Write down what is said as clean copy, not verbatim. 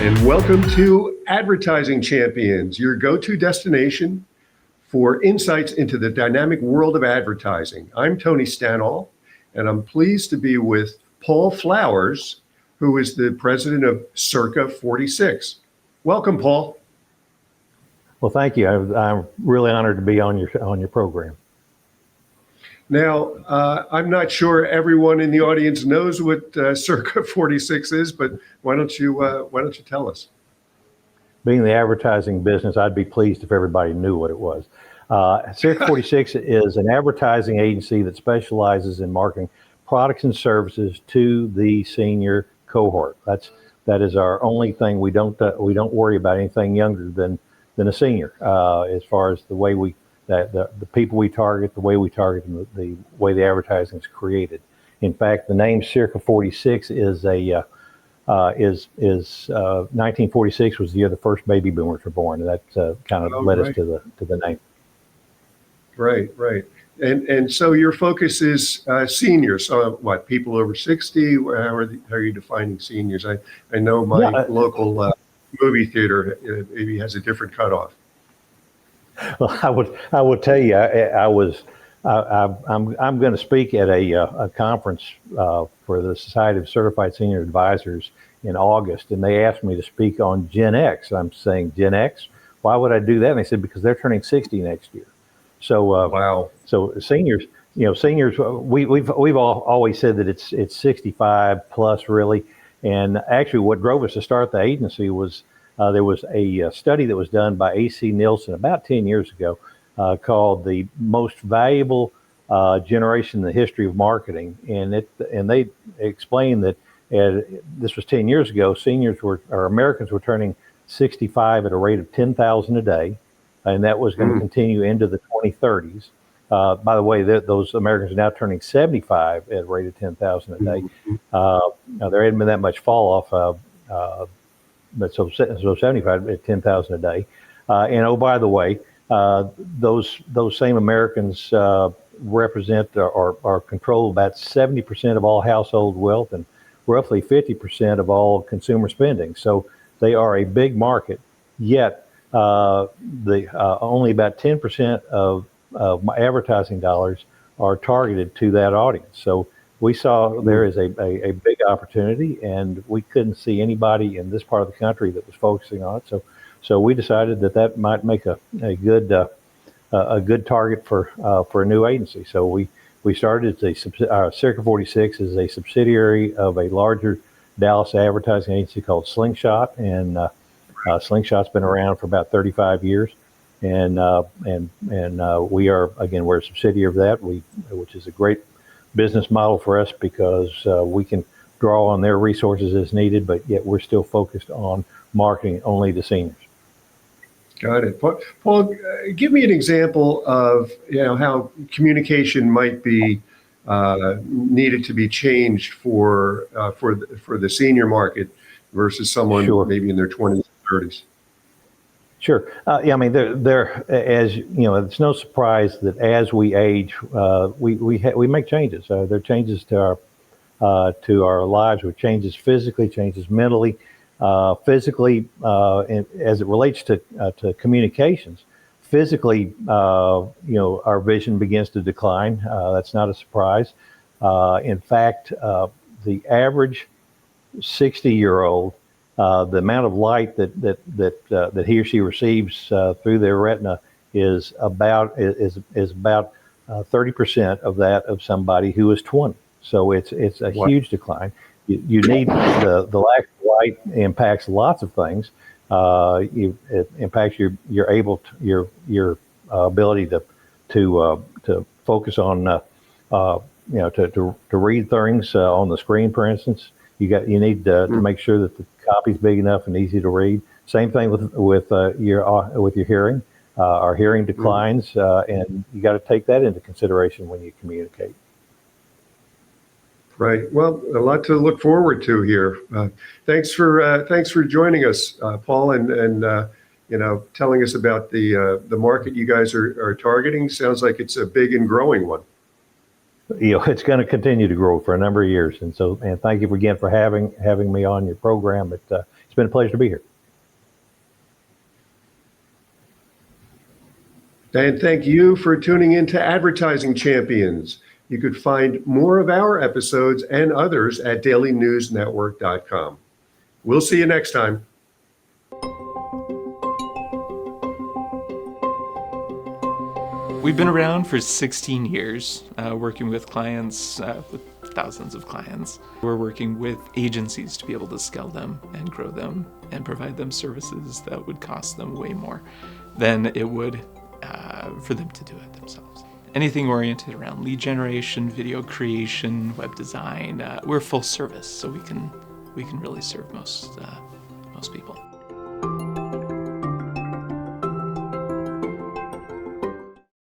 and welcome to Advertising Champions, your go-to destination for insights into the dynamic world of advertising. I'm Tony Stanol, and I'm pleased to be with Paul Flowers, who is the president of CIRCA 46. Welcome, Paul. Well, thank you. I'm really honored to be on your program. Now, I'm not sure everyone in the audience knows what CIRCA 46 is, but why don't you tell us? Being in the advertising business, I'd be pleased if everybody knew what it was. CIRCA 46 is an advertising agency that specializes in marketing products and services to the senior cohort. That is our only thing. We don't worry about anything younger than a senior as far as the way the people we target, the way we target them, the way the advertising is created. In fact, the name CIRCA 46 is 1946 was the year the first baby boomers were born, and that kind of led us to the name. Right. And so your focus is seniors. So what, people over 60? How are you defining seniors? I know my local movie theater maybe has a different cutoff. Well, I would tell you, I'm going to speak at a conference for the Society of Certified Senior Advisors in August, and they asked me to speak on Gen X. I'm saying, Gen X? Why would I do that? And they said, because they're turning 60 next year. So wow. So seniors, we've all always said that it's 65 plus really, and actually what drove us to start the agency was. There was a study that was done by A.C. Nielsen about 10 years ago called the most valuable generation in the history of marketing. And they explained that this was 10 years ago, Americans were turning 65 at a rate of 10,000 a day. And that was going to continue into the 2030s. By the way, those Americans are now turning 75 at a rate of 10,000 a day. Now, there hadn't been that much fall off. But so 75 at 10,000 a day, and oh, by the way, those same Americans represent or control about 70% of all household wealth and roughly 50% of all consumer spending. So they are a big market. Yet only about 10% of my advertising dollars are targeted to that audience. So we saw there is a big opportunity, and we couldn't see anybody in this part of the country that was focusing on it. So we decided that might make a good target for a new agency. So we started CIRCA 46 is a subsidiary of a larger Dallas advertising agency called Slingshot, and Slingshot's been around for about 35 years. And we're a subsidiary of that, which is a great business model for us because we can draw on their resources as needed, but yet we're still focused on marketing only to seniors. Got it. Paul, give me an example of how communication might be needed to be changed for the senior market versus someone maybe in their 20s and 30s. Sure. I mean, as you know, it's no surprise that as we age, we make changes. There are changes to our lives. With changes physically, changes mentally. Physically, and as it relates to communications, physically, our vision begins to decline. That's not a surprise. In fact, the average 60-year-old. The amount of light that he or she receives through their retina is about 30% of that of somebody who is 20. So it's a huge decline. You need the lack of light impacts lots of things. It impacts your ability to focus on to read things on the screen, for instance. You need to make sure that the copy's big enough and easy to read. Same thing with your hearing. Our hearing declines, and you got to take that into consideration when you communicate. Right. Well, a lot to look forward to here. Thanks for joining us, Paul, and telling us about the market you guys are targeting. Sounds like it's a big and growing one. it's going to continue to grow for a number of years. And so, and thank you again for having me on your program. It's been a pleasure to be here. And thank you for tuning in to Advertising Champions. You could find more of our episodes and others at dailynewsnetwork.com. We'll see you next time. We've been around for 16 years, working with clients, with thousands of clients. We're working with agencies to be able to scale them and grow them and provide them services that would cost them way more than it would for them to do it themselves. Anything oriented around lead generation, video creation, web design, we're full service, so we can really serve most people.